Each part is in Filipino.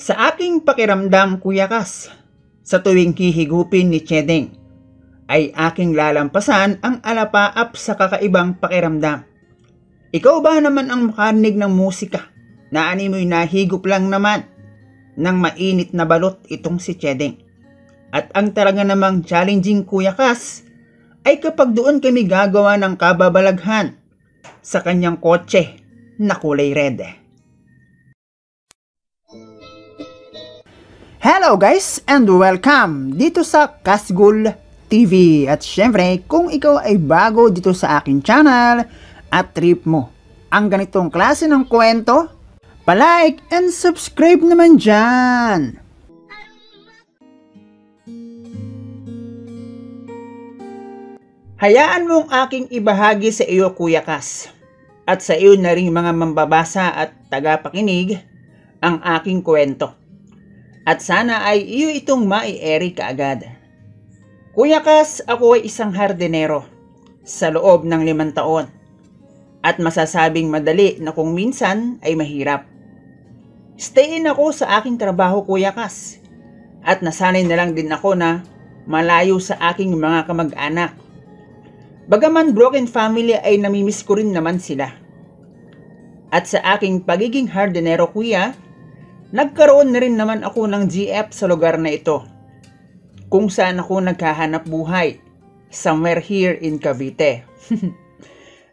Sa aking pakiramdam, Kuya Kas, sa tuwing hihigupin ni Chedeng, ay aking lalampasan ang alapaap sa kakaibang pakiramdam. Ikaw ba naman ang makarinig ng musika na animoy nahigop lang naman ng mainit na balot itong si Chedeng? At ang talaga namang challenging, Kuya Kas, ay kapag doon kami gagawa ng kababalaghan sa kanyang kotse na kulay red. Hello guys and welcome dito sa Kasgul TV. At syempre, kung ikaw ay bago dito sa aking channel at trip mo ang ganitong klase ng kwento, palike and subscribe naman dyan. Hayaan mong aking ibahagi sa iyo, Kuya Kas, at sa iyo na ring mga mambabasa at tagapakinig ang aking kwento. At sana ay iyo itong mai-eri kaagad. Kuya Kas, ako ay isang hardinero sa loob ng 5 taon. At masasabing madali na kung minsan ay mahirap. Stay in ako sa aking trabaho, Kuya Kas. At nasanay na lang din ako na malayo sa aking mga kamag-anak. Bagaman broken family ay namimiss ko rin naman sila. At sa aking pagiging hardinero, Kuya, nagkaroon na rin naman ako ng GF sa lugar na ito, kung saan ako naghahanap buhay, somewhere here in Cavite.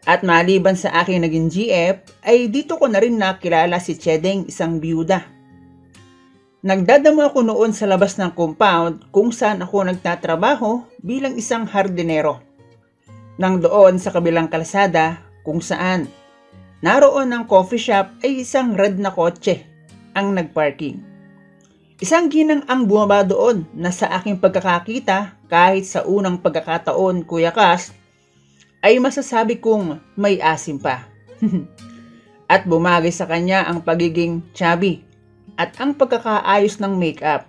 At maliban sa aking naging GF, ay dito ko na rin nakilala si Chedeng, isang biyuda. Nagdadamo ako noon sa labas ng compound kung saan ako nagtatrabaho bilang isang hardinero. Nang doon sa kabilang kalsada kung saan naroon ang coffee shop ay isang red na kotse ang nagparking. Isang ginang ang bumaba doon na sa aking pagkakakita kahit sa unang pagkakataon, Kuya Kas, ay masasabi kong may asim pa. At bumagay sa kanya ang pagiging chubby at ang pagkakaayos ng makeup.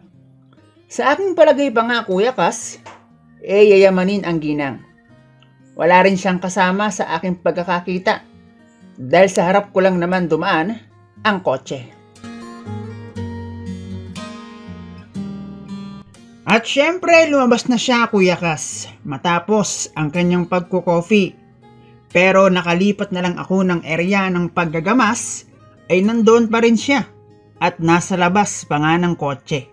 Sa aking palagay pa nga, Kuya Kas, yayamanin ang ginang. Wala rin siyang kasama sa aking pagkakakita dahil sa harap ko lang naman dumaan ang kotse. At syempre lumabas na siya, Kuya Kas, matapos ang kanyang pagko-coffee. Pero nakalipat na lang ako ng area ng paggagamas ay nandoon pa rin siya at nasa labas pa nga ng kotse.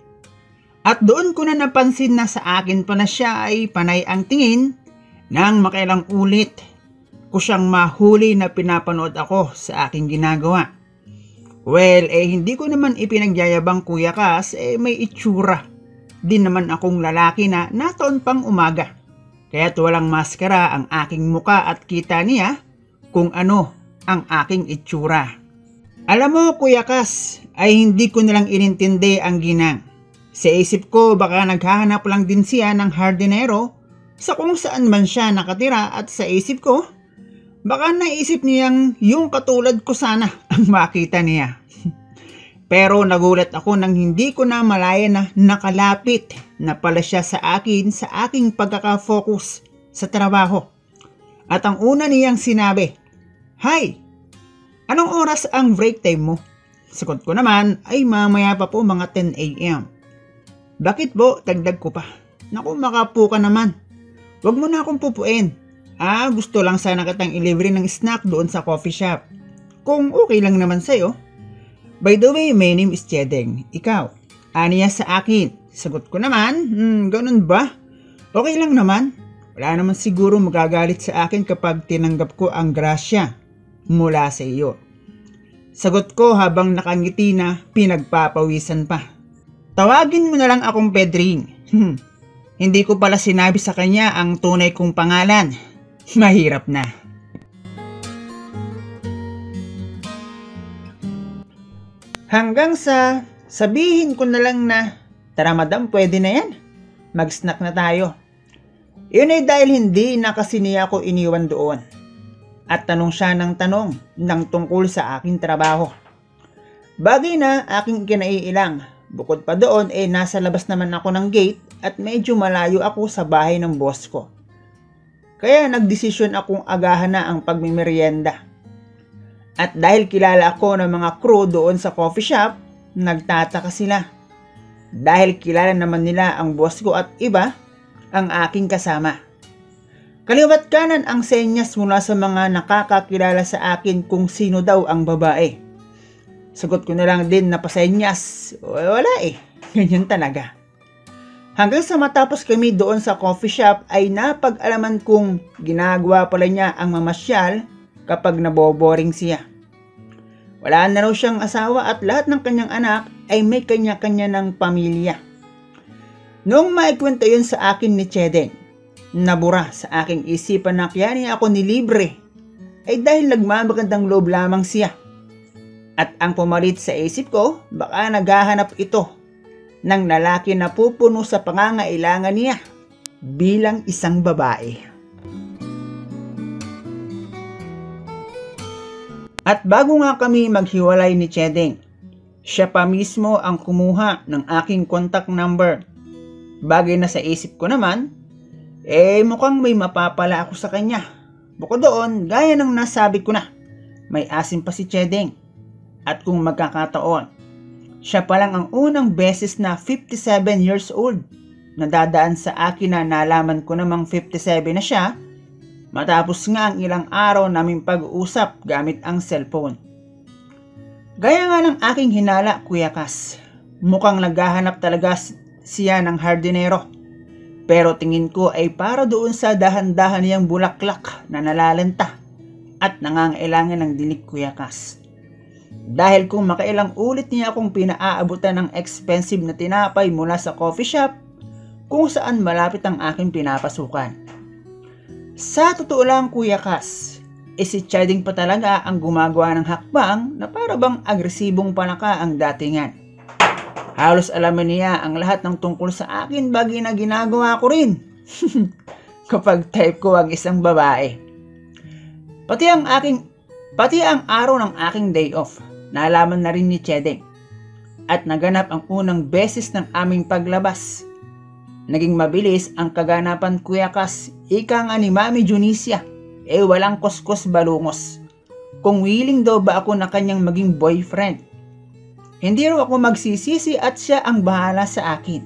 At doon ko na napansin na sa akin pa na siya ay panay ang tingin nang makailang ulit ko siyang mahuli na pinapanood ako sa aking ginagawa. Well, hindi ko naman ipinagyayabang, Kuya Kas, may itsura din naman akong lalaki na nataon pang umaga. Kaya't walang maskara ang aking muka at kita niya kung ano ang aking itsura. Alam mo, Kuya Kas, ay hindi ko nalang inintindi ang ginang. Sa isip ko baka naghahanap lang din siya ng hardinero sa kung saan man siya nakatira, at sa isip ko, baka naisip niyang yung katulad ko sana ang makita niya. Pero nagulat ako nang hindi ko na malaya na nakalapit na pala siya sa akin sa aking pagkaka-focus sa trabaho. At ang una niyang sinabi, "Hi, anong oras ang break time mo?" Sagot ko naman ay mamaya pa po, mga 10 AM. "Bakit po? Dagdag ko pa. Naku, makapo ka naman. Wag mo na akong pupuin. Gusto lang sana kitang ilibre ng snack doon sa coffee shop. Kung okay lang naman sa'yo. By the way, my name is Chedeng. Ikaw?" Aniya sa akin. Sagot ko naman, ganun ba? Okay lang naman. Wala naman siguro magagalit sa akin kapag tinanggap ko ang grasya mula sa iyo. Sagot ko habang nakangiti na pinagpapawisan pa. "Tawagin mo na lang akong Pedring." Hindi ko pala sinabi sa kanya ang tunay kong pangalan. Mahirap na. Hanggang sa sabihin ko na lang na, "Tara madam, pwede na yan. Mag-snack na tayo." Yun ay dahil hindi na kasi niya ako iniwan doon. At tanong siya ng tanong ng tungkol sa aking trabaho. Bagay na aking kinaiilang. Bukod pa doon nasa labas naman ako ng gate at medyo malayo ako sa bahay ng boss ko. Kaya nagdesisyon akong agahan na ang pagmimerienda. At dahil kilala ako ng mga crew doon sa coffee shop, nagtataka sila. Dahil kilala naman nila ang boss ko at iba ang aking kasama. Kaliwat kanan ang senyas mula sa mga nakakakilala sa akin kung sino daw ang babae. Sagot ko na lang din na pasenyas. Wala ganyan talaga. Hanggang sa matapos kami doon sa coffee shop ay napag-alaman kong ginagawa pala niya ang mamasyal kapag naboboring siya. Wala na raw siyang asawa at lahat ng kanyang anak ay may kanya-kanya ng pamilya. Noong maikwento yun sa akin ni Chedeng, nabura sa aking isipan na kaya niya ako nilibre ay dahil nagmamagandang loob lamang siya. At ang pumalit sa isip ko, baka naghahanap ito ng lalaki na pupuno sa pangangailangan niya bilang isang babae. At bago nga kami maghiwalay ni Chedeng, siya pa mismo ang kumuha ng aking contact number. Bagay na sa isip ko naman, mukhang may mapapala ako sa kanya. Bukod doon, gaya ng nasabi ko na, may asim pa si Chedeng. At kung magkakataon, siya pa lang ang unang beses na 57 years old na dadaan sa akin na nalaman ko namang 57 na siya matapos nga ang ilang araw naming pag-uusap gamit ang cellphone. Gaya nga ng aking hinala, Kuya Kas, mukhang naghahanap talaga siya ng hardinero. Pero tingin ko ay para doon sa dahan-dahan niyang bulaklak na nalalanta at nangangailangan ng dilig, Kuya Kas. Dahil kung makailang ulit niya akong pinaabutan ng expensive na tinapay mula sa coffee shop kung saan malapit ang aking pinapasukan. Sa totoo lang, Kuya Kas, si Chedeng pa talaga ang gumagawa ng hakbang na para bang agresibong panaka ang datingan. Halos alaman niya ang lahat ng tungkol sa akin bagay na ginagawa ko rin kapag type ko ang isang babae. Pati ang araw ng aking day off, nalaman na rin ni Chedeng. At naganap ang unang beses ng aming paglabas. Naging mabilis ang kaganapan, Kuya Kas, ika nga ni Mami Junicia, walang kuskus balungos. Kung willing daw ba ako na kanyang maging boyfriend. Hindi raw ako magsisisi at siya ang bahala sa akin.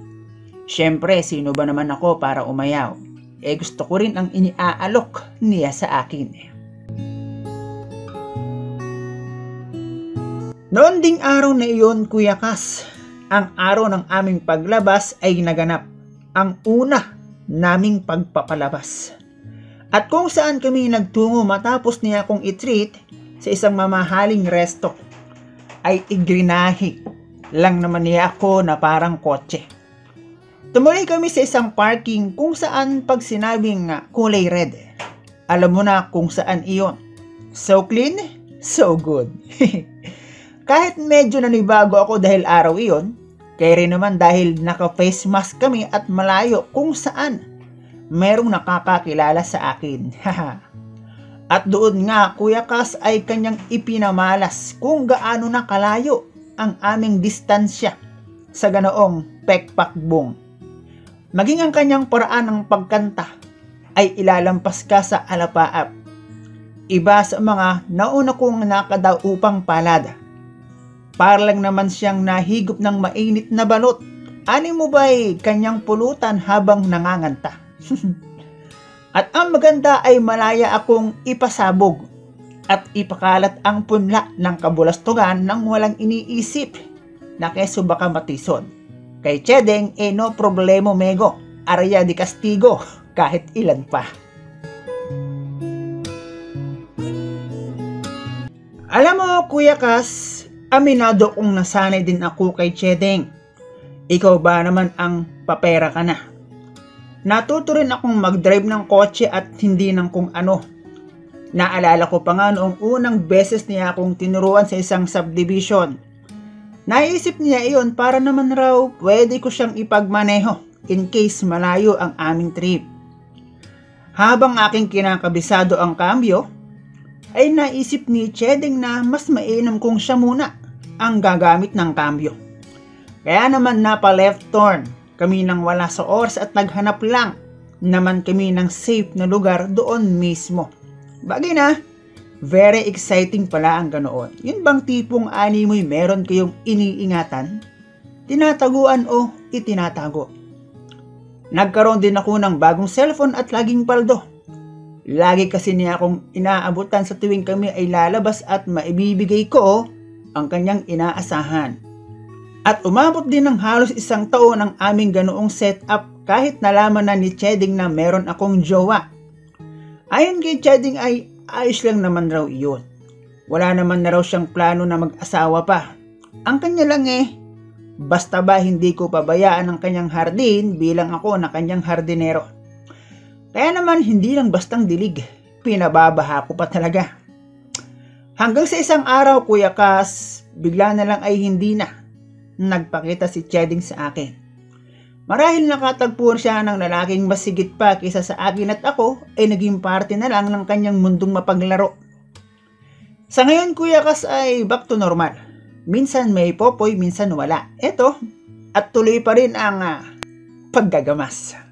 Siyempre, sino ba naman ako para umayaw? Gusto ko rin ang iniaalok niya sa akin. Noon ding araw na iyon, Kuya Kas, ang araw ng aming paglabas ay naganap. Ang una naming pagpapalabas. At kung saan kami nagtungo matapos niya akong i-treat sa isang mamahaling resto, ay igrinahi lang naman niya ako na parang kotse. Tumuloy kami sa isang parking kung saan pag sinabing kulay red, alam mo na kung saan iyon. So clean, so good. Kahit medyo nanibago ako dahil araw iyon, kaya rin naman dahil naka-face mask kami at malayo kung saan merong nakakakilala sa akin. At doon nga, Kuya Kas, ay kanyang ipinamalas kung gaano na kalayo ang aming distansya sa ganoong pekpakbong. Maging ang kanyang paraan ng pagkanta ay ilalampas ka sa alapaap. Iba sa mga nauna kong nakadaupang palada. Para lang naman siyang nahigop ng mainit na balot. Ani mo ba'y kanyang pulutan habang nanganganta? At ang maganda ay malaya akong ipasabog at ipakalat ang punla ng kabulastugan nang walang iniisip na keso baka matison. Kay Chedeng, no problemo mego, area di castigo, kahit ilan pa. Alam mo, Kuya Kas, aminado kong nasanay din ako kay Chedeng. Ikaw ba naman ang papera ka na? Natuto rin akong mag-drive ng kotse at hindi ng kung ano. Naalala ko pa nga noong unang beses niya akong tinuruan sa isang subdivision. Naisip niya iyon para naman raw pwede ko siyang ipagmaneho in case malayo ang aming trip. Habang aking kinakabisado ang kambyo, ay naisip ni Chedeng na mas mainam kung siya muna ang gagamit ng kambyo. Kaya naman napa-left turn kami nang wala sa oras at naghanap lang naman kami ng safe na lugar doon mismo. Bagay na, Very exciting pala ang ganoon. Yun bang tipong animoy meron kayong iniingatan, tinataguan o itinatago? Nagkaroon din ako ng bagong cellphone at laging paldo. Lagi kasi niya akong inaabutan sa tuwing kami ay lalabas at maibibigay ko ang kanyang inaasahan. At umabot din ng halos 1 taon ang aming ganoong setup kahit nalaman na ni Cheding na meron akong jowa. Ayon kay Cheding ay ayos lang naman raw iyon. Wala naman na raw siyang plano na mag-asawa pa. Ang kanya lang basta ba hindi ko pabayaan ang kanyang hardin bilang ako na kanyang hardinero. Kaya naman hindi lang bastang dilig, pinababaha ko pa talaga. Hanggang sa isang araw, Kuya Kas, bigla na lang ay hindi na nagpakita si Cheding sa akin. Marahil nakatagpo siya ng lalaking mas sigit pa kaysa sa akin at ako ay naging parte na lang ng kanyang mundong mapaglaro. Sa ngayon, Kuya Kas, ay back to normal. Minsan may popoy, minsan wala. Eto, at tuloy pa rin ang paggagamas.